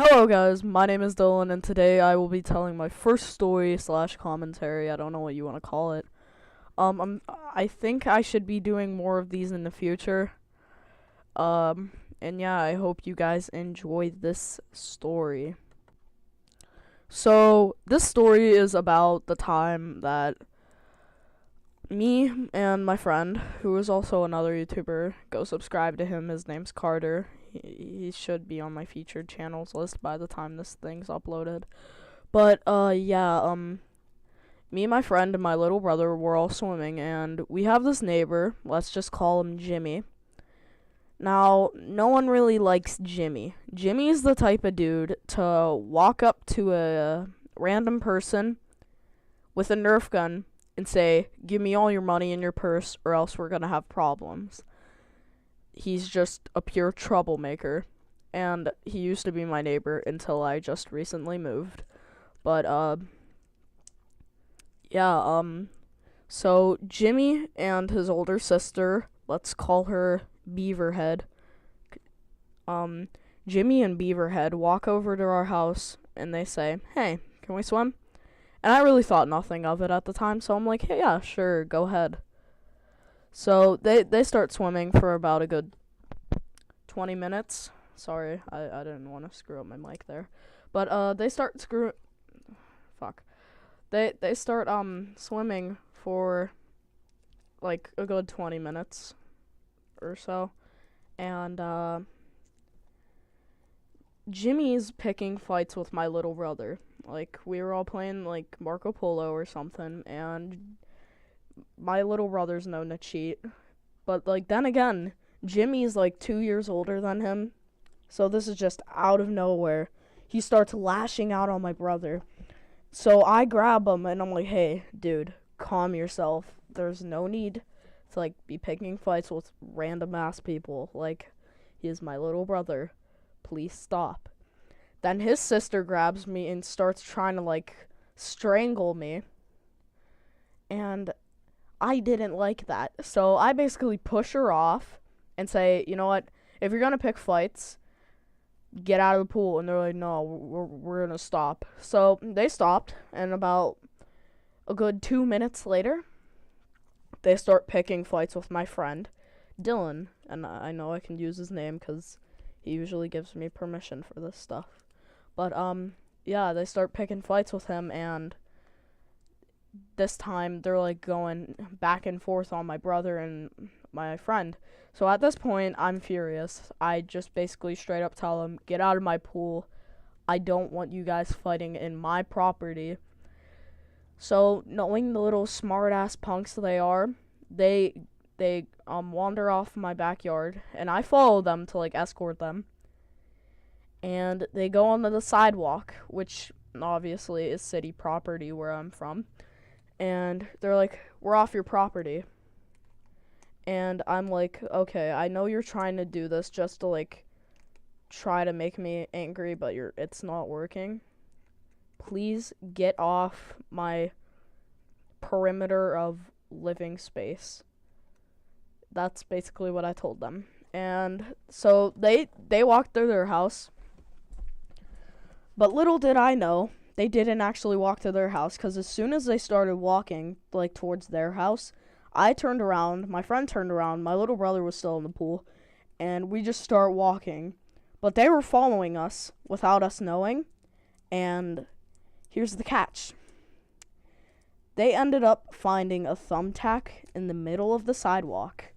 Hello guys, my name is Dylan and today I will be telling my first story slash commentary. I don't know what you want to call it. I think I should be doing more of these in the future. And yeah, I hope you guys enjoy this story. So, this story is about the time that me and my friend, who is also another YouTuber, go subscribe to him. His name's Carter. He should be on my featured channels list by the time this thing's uploaded. But yeah, me and my friend and my little brother were all swimming, and we have this neighbor. Let's just call him Jimmy. Now, no one really likes Jimmy. Jimmy's the type of dude to walk up to a random person with a Nerf gun and say, "Give me all your money in your purse, or else we're gonna have problems." He's just a pure troublemaker, and he used to be my neighbor until I just recently moved. But yeah, so Jimmy and his older sister, let's call her Beaverhead. Jimmy and Beaverhead walk over to our house and they say, "Hey, can we swim?" And I really thought nothing of it at the time, so I'm like, "Hey, yeah, sure, go ahead." So they start swimming for about a good 20 minutes. Sorry, I didn't want to screw up my mic there. But they start They start swimming for like a good 20 minutes or so. And Jimmy's picking fights with my little brother. Like, we were all playing like Marco Polo or something, and my little brother's known to cheat. But like, then again, Jimmy's like 2 years older than him, so this is just out of nowhere. He starts lashing out on my brother. So I grab him and I'm like, "Hey, dude, calm yourself. There's no need to like be picking fights with random ass people. Like, he is my little brother. Please stop." Then his sister grabs me and starts trying to like strangle me. And I didn't like that. So I basically push her off and say, "You know what? If you're gonna pick fights, get out of the pool." And they're like, "No, we're gonna stop." So they stopped, and about a good 2 minutes later, they start picking fights with my friend, Dylan. And I know I can use his name because he usually gives me permission for this stuff. But yeah, they start picking fights with him, and this time they're like going back and forth on my brother and my friend. So at this point, I'm furious. I just basically straight up tell them, "Get out of my pool. I don't want you guys fighting in my property." So, knowing the little smart ass punks they are, they wander off my backyard, and I follow them to like escort them. And they go onto the sidewalk, which obviously is city property where I'm from. And they're like, "We're off your property." And I'm like, "Okay, I know you're trying to do this just to like try to make me angry, but it's not working. Please get off my perimeter of living space." That's basically what I told them. And so they walked through their house. But little did I know, they didn't actually walk to their house, because as soon as they started walking like towards their house, I turned around, my friend turned around, my little brother was still in the pool, and we just start walking. But they were following us without us knowing, and here's the catch. They ended up finding a thumbtack in the middle of the sidewalk.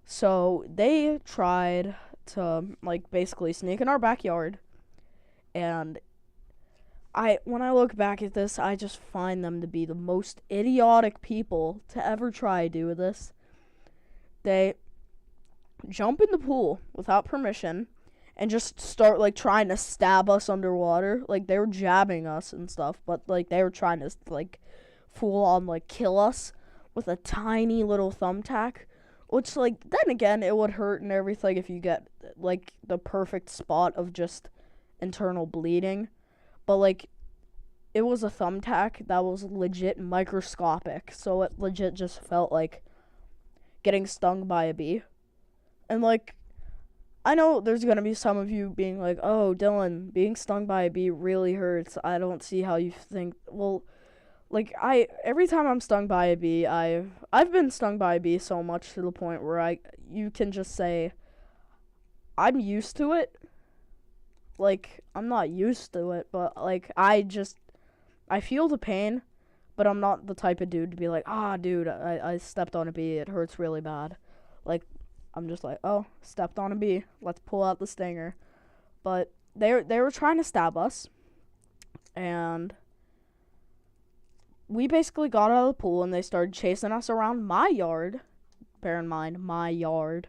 So they tried to like basically sneak in our backyard, and when I look back at this, I just find them to be the most idiotic people to ever try to do this. They jump in the pool without permission and just start like trying to stab us underwater. Like, they were jabbing us and stuff, but like they were trying to like full on like kill us with a tiny little thumbtack. Which, like, then again, it would hurt and everything if you get like the perfect spot of just internal bleeding. But like, it was a thumbtack that was legit microscopic, so it legit just felt like getting stung by a bee. And like, I know there's gonna be some of you being like, oh, Dylan, being stung by a bee really hurts. I don't see how you think. Well, like, every time I'm stung by a bee, I've been stung by a bee so much to the point where you can just say, I'm used to it. Like, I'm not used to it, but, like, I feel the pain, but I'm not the type of dude to be like, dude, I stepped on a bee, it hurts really bad. Like, I'm just like, oh, stepped on a bee, let's pull out the stinger. But they were trying to stab us, and we basically got out of the pool, and they started chasing us around my yard. Bear in mind, my yard.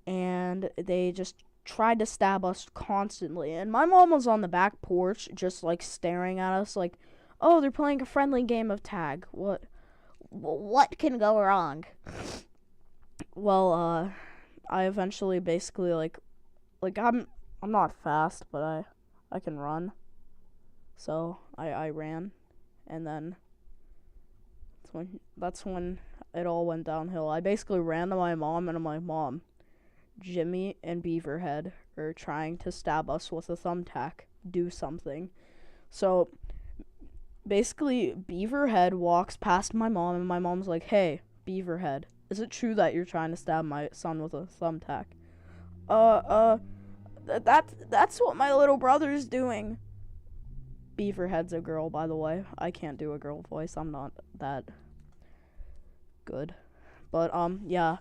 And they just tried to stab us constantly. And my mom was on the back porch just, like, staring at us like, oh, they're playing a friendly game of tag. What can go wrong? Well, I eventually basically, like I'm not fast, but I can run. So I ran, and then that's when it all went downhill. I basically ran to my mom, and I'm like, Mom, Jimmy and Beaverhead are trying to stab us with a thumbtack. Do something. So basically, Beaverhead walks past my mom, and my mom's like, hey, Beaverhead, is it true that you're trying to stab my son with a thumbtack? That's what my little brother's doing. Beaverhead's a girl, by the way. I can't do a girl voice. I'm not that good. But, yeah.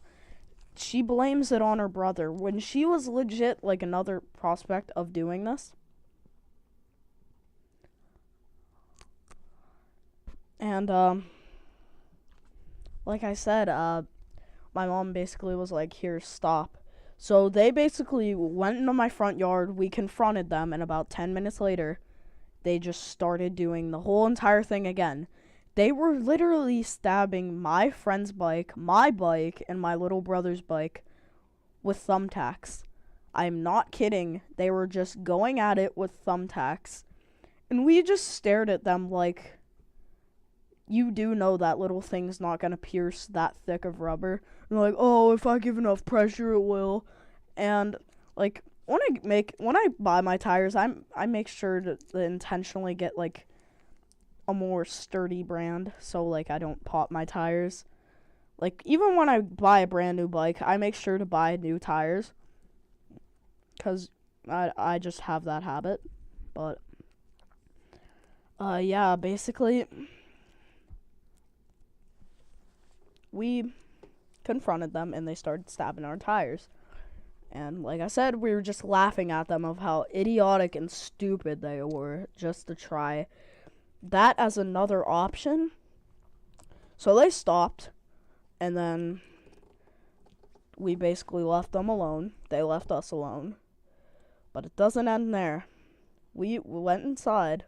She blames it on her brother when she was legit, like, another prospect of doing this. And, like I said, my mom basically was like, here, stop. So they basically went into my front yard. We confronted them, and about 10 minutes later, they just started doing the whole entire thing again. They were literally stabbing my friend's bike, my bike, and my little brother's bike with thumbtacks. I'm not kidding. They were just going at it with thumbtacks. And we just stared at them like, you do know that little thing's not going to pierce that thick of rubber. And like, oh, if I give enough pressure, it will. And, like, when I buy my tires, I make sure to intentionally get, like, a more sturdy brand, so, like, I don't pop my tires. Like, even when I buy a brand new bike, I make sure to buy new tires, because I just have that habit. But yeah, basically we confronted them, and they started stabbing our tires. And like I said, we were just laughing at them of how idiotic and stupid they were just to try that as another option. So they stopped, and then we basically left them alone. They left us alone. But it doesn't end there. We went inside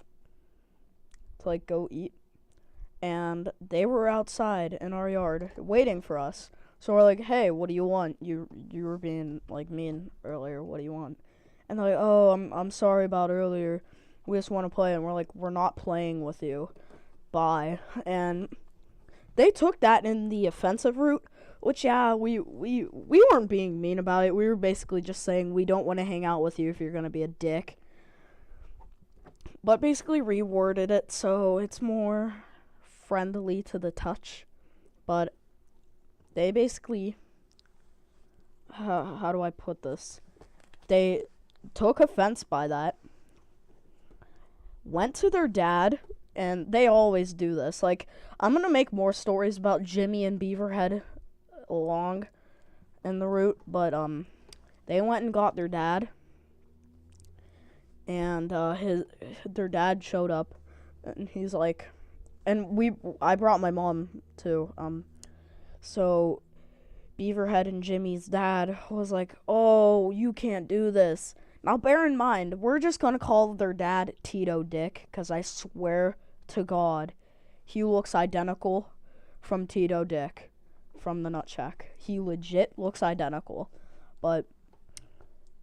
to, like, go eat, and they were outside in our yard waiting for us. So we're like, hey, what do you want? You were being, like, mean earlier. What do you want? And they're like, oh, I'm sorry about earlier. We just want to play. And we're like, we're not playing with you. Bye. And they took that in the offensive route, which, yeah, we weren't being mean about it. We were basically just saying we don't want to hang out with you if you're going to be a dick. But basically reworded it so it's more friendly to the touch. But they basically, how do I put this? They took offense by that, went to their dad, and they always do this. Like, I'm going to make more stories about Jimmy and Beaverhead along in the route, but they went and got their dad, and their dad showed up, and he's like, and I brought my mom too, so Beaverhead and Jimmy's dad was like, oh, you can't do this. Now, bear in mind, we're just going to call their dad Tito Dick, because I swear to God, he looks identical from Tito Dick from the Nutcheck. He legit looks identical. But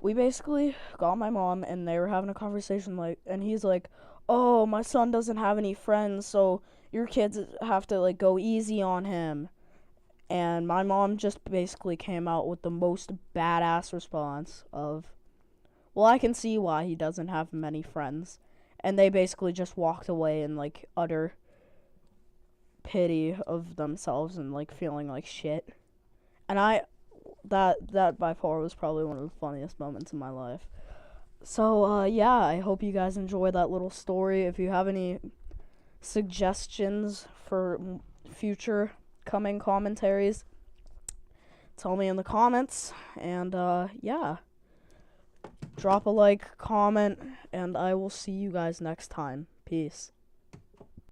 we basically got my mom, and they were having a conversation, like, and he's like, oh, my son doesn't have any friends, so your kids have to, like, go easy on him. And my mom just basically came out with the most badass response of, well, I can see why he doesn't have many friends. And they basically just walked away in, like, utter pity of themselves and, like, feeling like shit. And that by far was probably one of the funniest moments in my life. So, yeah, I hope you guys enjoy that little story. If you have any suggestions for future coming commentaries, tell me in the comments. And, yeah, drop a like, comment, and I will see you guys next time. Peace.